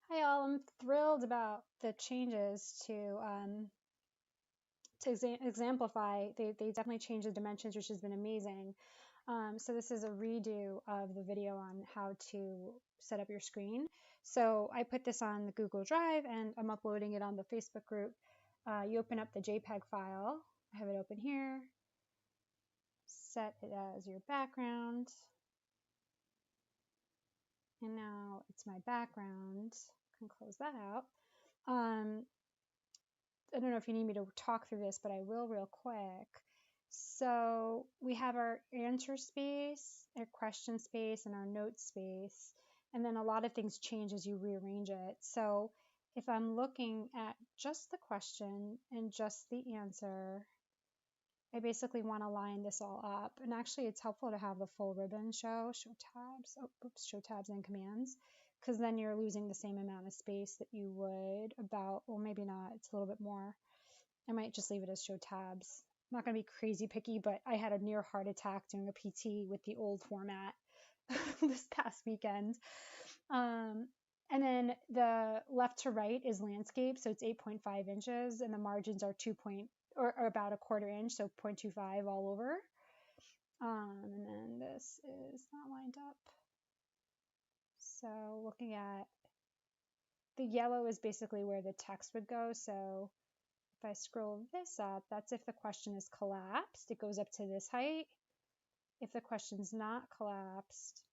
Hi all, I'm thrilled about the changes to Examplify. They definitely changed the dimensions, which has been amazing. So this is a redo of the video on how to set up your screen. So I put this on the Google Drive and I'm uploading it on the Facebook group. You open up the JPEG file. I have it open here. Set it as your background. And now it's my background. I can close that out. I don't know if you need me to talk through this, but I will real quick. So we have our answer space, our question space, and our note space. And then a lot of things change as you rearrange it. So if I'm looking at just the question and just the answer, I basically want to line this all up. And actually, it's helpful to have the full ribbon show tabs, show tabs and commands, because then you're losing the same amount of space that you would about, well, maybe not, it's a little bit more. I might just leave it as show tabs. I'm not going to be crazy picky, but I had a near heart attack doing a PT with the old format this past weekend. And then the left to right is landscape, so it's 8.5 inches, and the margins are or about a quarter inch, so 0.25 all over. And then this is not lined up. So looking at the yellow is basically where the text would go. So if I scroll this up, that's if the question is collapsed, it goes up to this height. If the question's not collapsed,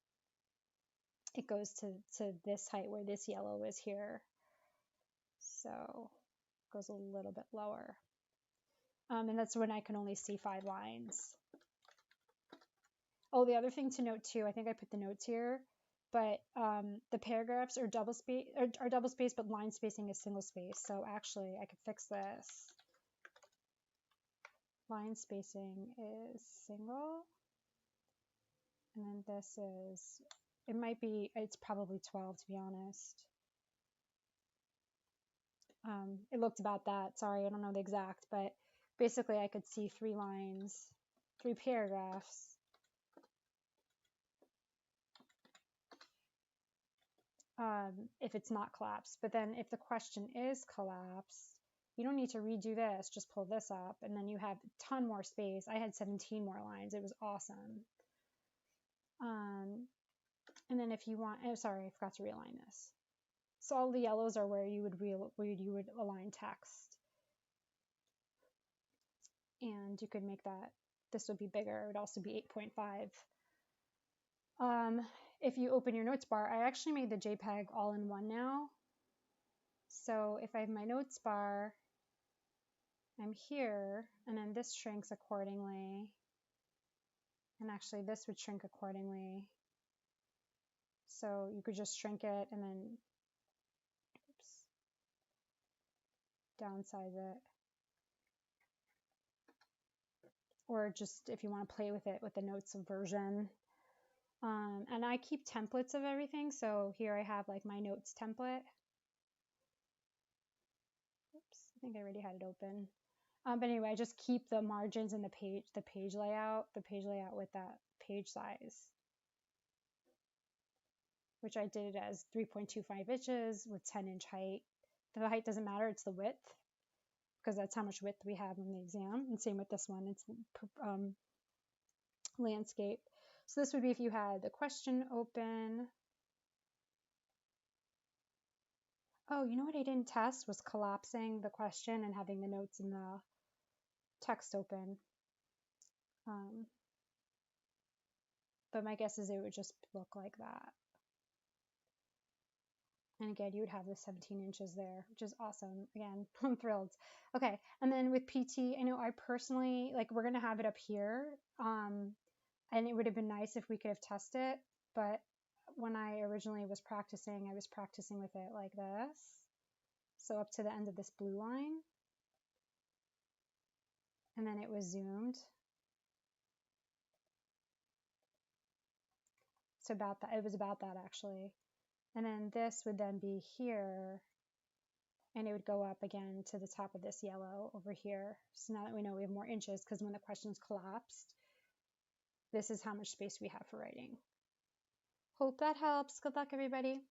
it goes to this height where this yellow is here. So it goes a little bit lower. And that's when I can only see 5 lines. Oh, the other thing to note too, I think I put the notes here, but the paragraphs are double space, but line spacing is single space. So actually I could fix this. Line spacing is single. And then this is, it's probably 12 to be honest. It looked about that. Sorry, I don't know the exact, but basically I could see 3 lines, 3 paragraphs. If it's not collapsed. But then if the question is collapsed, you don't need to redo this, just pull this up, and then you have a ton more space. I had 17 more lines. It was awesome. And then if you want, oh, sorry, I forgot to realign this. So all the yellows are where you would align text. And you could make that, this would be bigger. It would also be 8.5. If you open your notes bar, I actually made the JPEG all in one now. So if I have my notes bar, I'm here, and then this shrinks accordingly. And actually this would shrink accordingly. So you could just shrink it and then, downsize it. Or just if you want to play with it with the notes version. And I keep templates of everything. So here I have like my notes template. Oops, I think I already had it open. But anyway, I just keep the margins and the page layout with that page size, which I did as 3.25 inches with 10-inch height. The height doesn't matter, it's the width, because that's how much width we have in the exam. And same with this one, it's landscape. So this would be if you had the question open. Oh, you know what I didn't test was collapsing the question and having the notes in the text open. But my guess is it would just look like that. And again, you would have the 17 inches there, which is awesome. Again, I'm thrilled. Okay, and then with PT, I know I personally, like, we're going to have it up here. And it would have been nice if we could have tested it. But when I originally was practicing, I was practicing with it like this. So up to the end of this blue line. And then it was zoomed. So about that, it was about that actually. And then this would then be here, and it would go up again to the top of this yellow over here. So now that we know we have more inches, because when the question's collapsed, this is how much space we have for writing. Hope that helps. Good luck, everybody.